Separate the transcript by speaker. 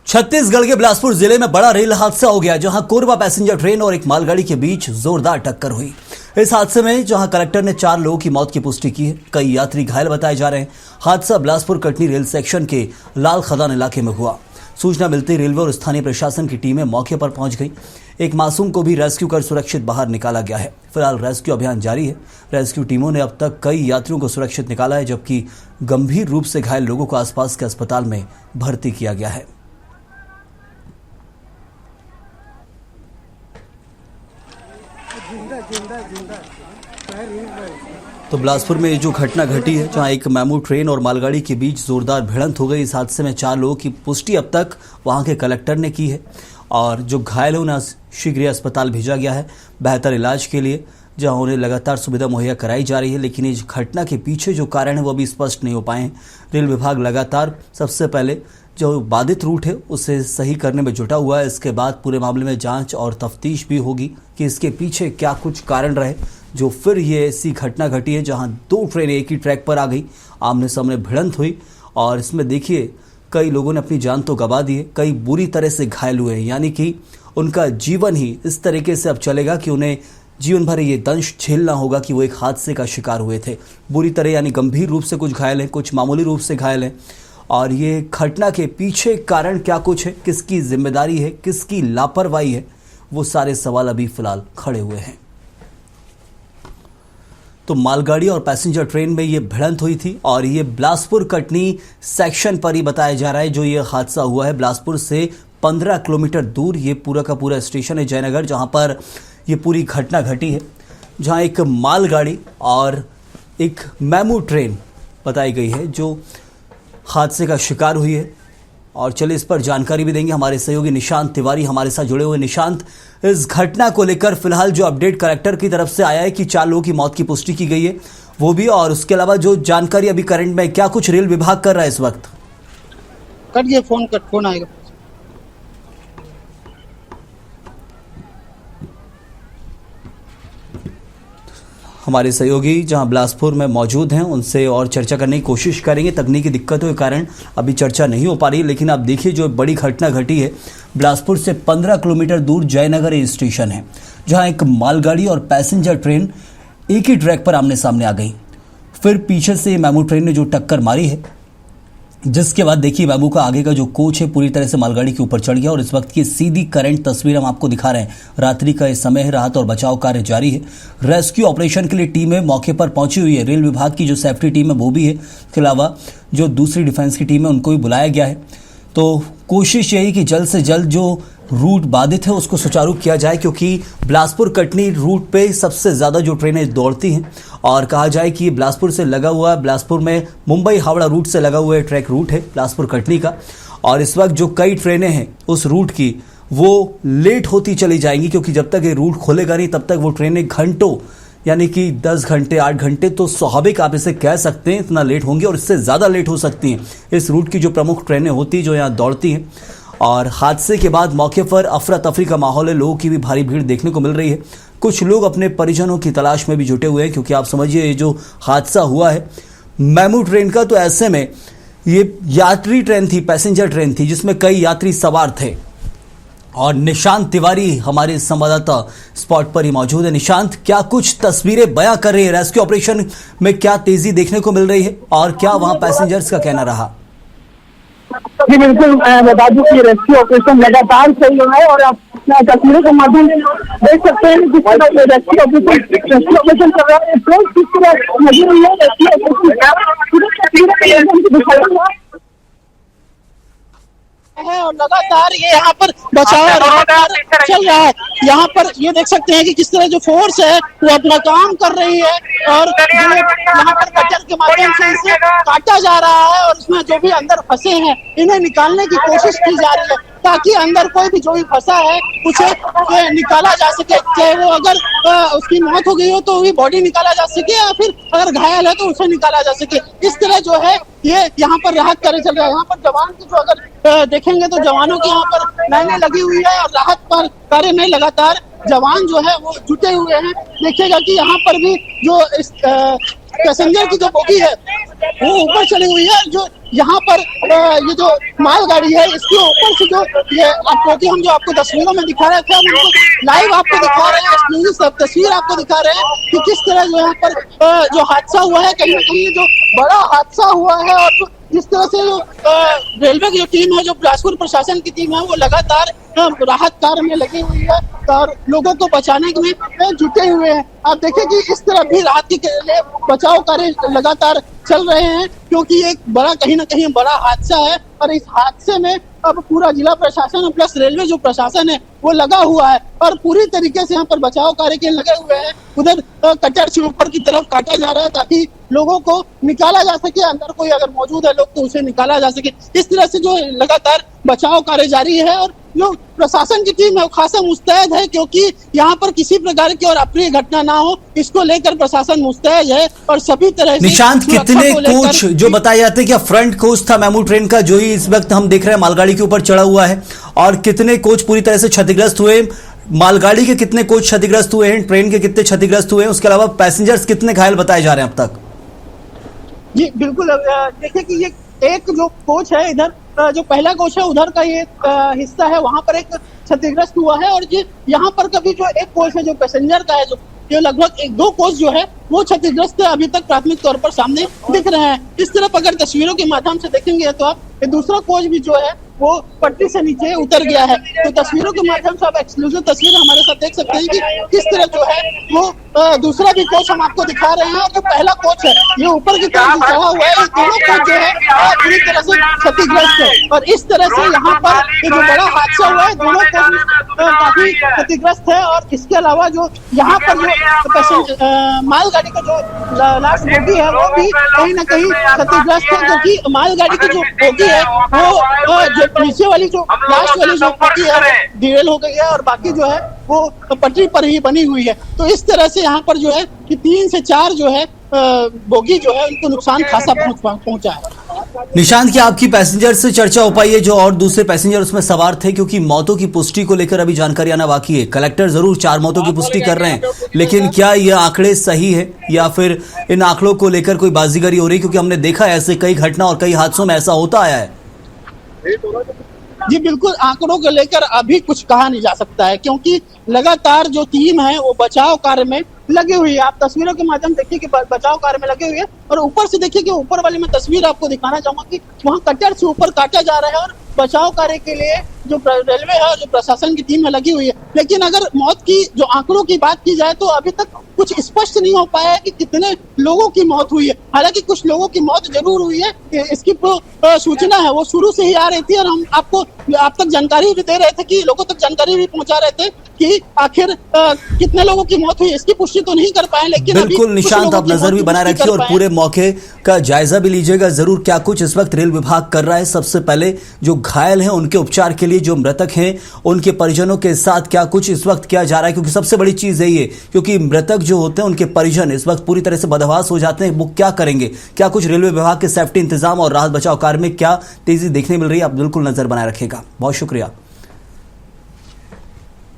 Speaker 1: छत्तीसगढ़ के बिलासपुर जिले में बड़ा रेल हादसा हो गया, जहां कोरबा पैसेंजर ट्रेन और एक मालगाड़ी के बीच जोरदार टक्कर हुई। इस हादसे में जहां कलेक्टर ने 4 लोगों की मौत की पुष्टि की है, कई यात्री घायल बताए जा रहे हैं। हादसा बिलासपुर कटनी रेल सेक्शन के लाल खदान इलाके में हुआ। सूचना मिलते ही रेलवे और स्थानीय प्रशासन की टीमें मौके पर पहुंच गई। एक मासूम को भी रेस्क्यू कर सुरक्षित बाहर निकाला गया है। फिलहाल रेस्क्यू अभियान जारी है। रेस्क्यू टीमों ने अब तक कई यात्रियों को सुरक्षित निकाला है, जबकि गंभीर रूप से घायल लोगों को आसपास के अस्पताल में भर्ती किया गया है। तो बिलासपुर में जो घटना घटी है, जहां एक मेमू ट्रेन और मालगाड़ी के बीच जोरदार भिड़ंत हो गई। इस हादसे में 4 लोगों की पुष्टि अब तक वहां के कलेक्टर ने की है और जो घायल है उन्हें शीघ्र अस्पताल भेजा गया है बेहतर इलाज के लिए, जहां उन्हें लगातार सुविधा मुहैया कराई जा रही है। लेकिन इस घटना के पीछे जो कारण है वो अभी स्पष्ट नहीं हो पाए हैं। रेल विभाग लगातार सबसे पहले जो बाधित रूट है उसे सही करने में जुटा हुआ है। इसके बाद पूरे मामले में जांच और तफ्तीश भी होगी कि इसके पीछे क्या कुछ कारण रहे जो फिर ये ऐसी घटना घटी है, जहां 2 ट्रेनें एक ही ट्रैक पर आ गई, आमने सामने भिड़ंत हुई और इसमें देखिए कई लोगों ने अपनी जान तो गंवा दी है, कई बुरी तरह से घायल हुए हैं। यानी कि उनका जीवन ही इस तरीके से अब चलेगा कि उन्हें जीवन भर ये दंश झेलना होगा कि वो एक हादसे का शिकार हुए थे बुरी तरह। यानी गंभीर रूप से कुछ घायल हैं, कुछ मामूली रूप से घायल हैं। और ये घटना के पीछे कारण क्या कुछ है, किसकी जिम्मेदारी है, किसकी लापरवाही है, वो सारे सवाल अभी फिलहाल खड़े हुए हैं। तो मालगाड़ी और पैसेंजर ट्रेन में ये भिड़ंत हुई थी और ये बिलासपुर कटनी सेक्शन पर ही बताया जा रहा है जो ये हादसा हुआ है। बिलासपुर से 15 किलोमीटर दूर ये पूरा का पूरा स्टेशन है जयनगर, जहां पर ये पूरी घटना घटी है, जहां एक मालगाड़ी और एक मेमू ट्रेन बताई गई है जो हादसे का शिकार हुई है। और चलिए इस पर जानकारी भी देंगे हमारे सहयोगी निशांत तिवारी हमारे साथ जुड़े हुए। निशांत, इस घटना को लेकर फिलहाल जो अपडेट कलेक्टर की तरफ से आया है कि 4 लोगों की मौत की पुष्टि की गई है, वो भी, और उसके अलावा जो जानकारी अभी करंट में क्या कुछ रेल विभाग कर रहा है इस वक्त?
Speaker 2: कट गया फोन आएगा।
Speaker 1: हमारे सहयोगी जहां बिलासपुर में मौजूद हैं उनसे और चर्चा करने की कोशिश करेंगे। तकनीकी दिक्कतों के कारण अभी चर्चा नहीं हो पा रही, लेकिन आप देखिए जो बड़ी घटना घटी है, बिलासपुर से 15 किलोमीटर दूर जयनगर स्टेशन है, जहां एक मालगाड़ी और पैसेंजर ट्रेन एक ही ट्रैक पर आमने सामने आ गई। फिर पीछे से मेमू ट्रेन ने जो टक्कर मारी है, जिसके बाद देखिए मेमू का आगे का जो कोच है पूरी तरह से मालगाड़ी के ऊपर चढ़ गया। और इस वक्त की सीधी करंट तस्वीर हम आपको दिखा रहे हैं। रात्रि का इस समय है, राहत और बचाव कार्य जारी है। रेस्क्यू ऑपरेशन के लिए टीमें मौके पर पहुंची हुई है। रेल विभाग की जो सेफ्टी टीम है वो भी है, इसके अलावा जो दूसरी डिफेंस की टीम है उनको भी बुलाया गया है। तो कोशिश यही कि जल्द से जल्द जो रूट बाधित है उसको सुचारू किया जाए, क्योंकि बिलासपुर कटनी रूट पे सबसे ज़्यादा जो ट्रेनें दौड़ती हैं और कहा जाए कि ये बिलासपुर से लगा हुआ, बिलासपुर में मुंबई हावड़ा रूट से लगा हुआ ट्रैक रूट है बिलासपुर कटनी का। और इस वक्त जो कई ट्रेनें हैं उस रूट की वो लेट होती चली जाएंगी, क्योंकि जब तक ये रूट खोलेगा नहीं तब तक वो ट्रेनें घंटों, यानी कि 10 घंटे 8 घंटे तो स्वाभाविक आप इसे कह सकते हैं इतना लेट होंगे और इससे ज़्यादा लेट हो सकती हैं इस रूट की जो प्रमुख ट्रेनें होती हैं जो यहाँ दौड़ती हैं। और हादसे के बाद मौके पर अफरा तफरी का माहौल है, लोगों की भी भारी भीड़ देखने को मिल रही है। कुछ लोग अपने परिजनों की तलाश में भी जुटे हुए हैं, क्योंकि आप समझिए ये जो हादसा हुआ है मेमू ट्रेन का, तो ऐसे में ये यात्री ट्रेन थी, पैसेंजर ट्रेन थी, जिसमें कई यात्री सवार थे। और निशांत तिवारी हमारे संवाददाता स्पॉट पर ही मौजूद है। निशांत, क्या कुछ तस्वीरें बयां कर रही है? रेस्क्यू ऑपरेशन में क्या तेजी देखने को मिल रही है और क्या वहां पैसेंजर्स का कहना रहा?
Speaker 3: जी बिल्कुल, बता दूं कि रेस्क्यू ऑपरेशन लगातार चल रहा है और आप तस्वीरों के माध्यम से देख सकते हैं किस तरह रेस्क्यू ऑपरेशन कर रहा है। किस तरह लगी हुई है रेस्क्यू ऑपरेशन
Speaker 2: है और लगातार ये यहाँ पर बचाव चल रहा है। यहाँ पर ये देख सकते हैं कि किस तरह जो फोर्स है वो अपना काम कर रही है और यहाँ पर कटर के माध्यम से इसे काटा जा रहा है और इसमें जो भी अंदर फंसे हैं इन्हें निकालने की कोशिश की जा रही है, ताकि अंदर कोई भी जो भी फंसा है उसे निकाला जा सके। चाहे वो अगर उसकी मौत हो गई हो तो भी बॉडी निकाला जा सके, या फिर अगर घायल है तो उसे निकाला जा सके। इस तरह जो है ये यहाँ पर राहत कार्य चल रहा है। यहाँ पर जवान की जो अगर देखेंगे तो जवानों की यहाँ पर लाइनें लगी हुई है और राहत पर कार्य में लगातार जवान जो है वो जुटे हुए हैं। देखिएगा कि यहाँ पर भी जो पैसेंजर की जो बोगी है वो ऊपर चली हुई है। जो यहाँ पर ये जो मालगाड़ी है इसके ऊपर से जो ये क्योंकि हम जो आपको तस्वीरों में दिखा रहे थे हम उनको लाइव आपको दिखा रहे हैं, एक्सक्लूसिव तस्वीर आपको दिखा रहे हैं कि किस तरह जो यहाँ पर जो हादसा हुआ है, कहीं ना कहीं जो बड़ा हादसा हुआ है। और जो जिस तरह से जो रेलवे की जो टीम है, जो बिलासपुर प्रशासन की टीम है, वो लगातार राहत कार्य में लगी हुई है और लोगों को बचाने में जुटे हुए हैं। आप देखिए कि इस तरह भी राहत के लिए बचाव कार्य लगातार चल रहे हैं, क्योंकि एक बड़ा कहीं ना कहीं बड़ा हादसा है। और इस हादसे में अब पूरा जिला प्रशासन प्लस रेलवे जो प्रशासन है वो लगा हुआ है और पूरी तरीके से यहाँ पर बचाव कार्य के लगे हुए हैं। उधर कटर से ऊपर की तरफ काटा जा रहा है ताकि लोगों को निकाला जा सके, अंदर कोई अगर मौजूद है लोग तो उसे निकाला जा सके। इस तरह से जो लगातार बचाव कार्य जारी है और जो प्रशासन की टीम है वो खासा मुस्तैद है, क्योंकि यहाँ पर किसी प्रकार की और अप्रिय घटना ना हो इसको लेकर प्रशासन मुस्तैद है। और सभी तरह से
Speaker 1: निशांत, कितने कोच जो बताए जाते हैं कि फ्रंट कोच था मेमू ट्रेन का जो ही इस वक्त हम देख रहे हैं मालगाड़ी के ऊपर चढ़ा हुआ है, और कितने कोच पूरी तरह से क्षतिग्रस्त हुए, मालगाड़ी के कितने कोच क्षतिग्रस्त हुए हैं, ट्रेन के कितने क्षतिग्रस्त हुए हैं, उसके अलावा पैसेंजर्स कितने घायल बताए जा रहे हैं अब तक?
Speaker 2: जी बिल्कुल, देखिए कि ये एक जो कोच है इधर जो पहला कोच है उधर का ये हिस्सा है, वहां पर एक क्षतिग्रस्त हुआ है। और ये यहाँ पर कभी जो एक कोच है जो पैसेंजर का है जो लगभग एक दो कोच जो है वो क्षतिग्रस्त अभी तक प्राथमिक तौर पर सामने दिख रहे हैं। इस तरफ अगर तस्वीरों के माध्यम से देखेंगे तो आप ये दूसरा कोच भी जो है वो पट्टी से नीचे उतर गया है। तो तस्वीरों के माध्यम से आप एक्सक्लूसिव तस्वीर हमारे साथ देख सकते हैं कि किस तरह जो है वो दूसरा भी कोच हम आपको दिखा रहे हैं। और जो पहला कोच है ये ऊपर की तरफ चढ़ा हुआ है, ये दोनों कोच जो है पूरी तरह से क्षतिग्रस्त है। और इस तरह से यहाँ पर ये जो बड़ा हादसा हुआ है दोनों कोच काफी क्षतिग्रस्त है। और इसके अलावा जो यहाँ पर जो मालगाड़ी का जो लास्ट बोगी है वो भी कहीं ना कहीं क्षतिग्रस्त है, क्योंकि मालगाड़ी की जो बोगी है वो जो नीचे वाली जो लास्ट वाली जो बोगी है डिरेल हो गई है और बाकी जो है वो पटरी पर ही बनी हुई है। तो इस तरह से यहाँ पर जो है कि 3 से 4 जो है बोगी जो है उनको नुकसान खासा पहुंचा है।
Speaker 1: निशांत, क्या आपकी पैसेंजर से चर्चा हो पाई है जो और दूसरे पैसेंजर उसमें सवार थे? क्योंकि मौतों की पुष्टि को लेकर अभी जानकारी आना बाकी है। कलेक्टर जरूर 4 मौतों की पुष्टि कर रहे हैं, लेकिन क्या ये आंकड़े सही है या फिर इन आंकड़ों को लेकर कोई बाजीगरी हो रही? क्योंकि हमने देखा है ऐसे कई घटना और कई हादसों में ऐसा होता आया है।
Speaker 2: जी बिल्कुल, आंकड़ों को लेकर अभी कुछ कहा नहीं जा सकता है, क्योंकि लगातार जो टीम है वो बचाव कार्य में लगी हुई है। आप तस्वीरों के माध्यम देखिए कि बचाव कार्य में लगे हुए हैं। और ऊपर से देखिए कि ऊपर वाली मैं तस्वीर आपको दिखाना चाहूंगा कि वहाँ कटर से ऊपर काटा जा रहा है और बचाव कार्य के लिए जो रेलवे है जो प्रशासन की टीम है लगी हुई है। लेकिन अगर मौत की जो आंकड़ों की बात की जाए तो अभी तक कुछ स्पष्ट नहीं हो पाया है कि कितने लोगों की मौत हुई है। हालांकि कुछ लोगों की मौत जरूर हुई है, इसकी सूचना है वो शुरू से ही आ रही थी और हम आप तक जानकारी भी दे रहे थे कि लोगों तक जानकारी भी पहुंचा रहे थे कि आखिर कितने लोगों की मौत हुई, इसकी पुष्टि तो नहीं कर पाए। लेकिन
Speaker 1: बिल्कुल निशांत, आप नजर भी बनाए रखिए और पूरे मौके का जायजा भी लीजिएगा जरूर क्या कुछ इस वक्त रेल विभाग कर रहा है। सबसे पहले जो घायल हैं उनके उपचार के लिए, जो मृतक हैं उनके परिजनों के साथ क्या कुछ इस वक्त किया जा रहा है, क्योंकि सबसे बड़ी चीज यही है क्योंकि मृतक जो होते हैं उनके परिजन इस वक्त पूरी तरह से बदहवास हो जाते हैं। वो क्या करेंगे, क्या कुछ रेलवे विभाग के सेफ्टी इंतजाम और राहत बचाव कार्य में क्या तेजी देखने मिल रही है, आप बिल्कुल नजर बनाए रखिएगा। बहुत शुक्रिया।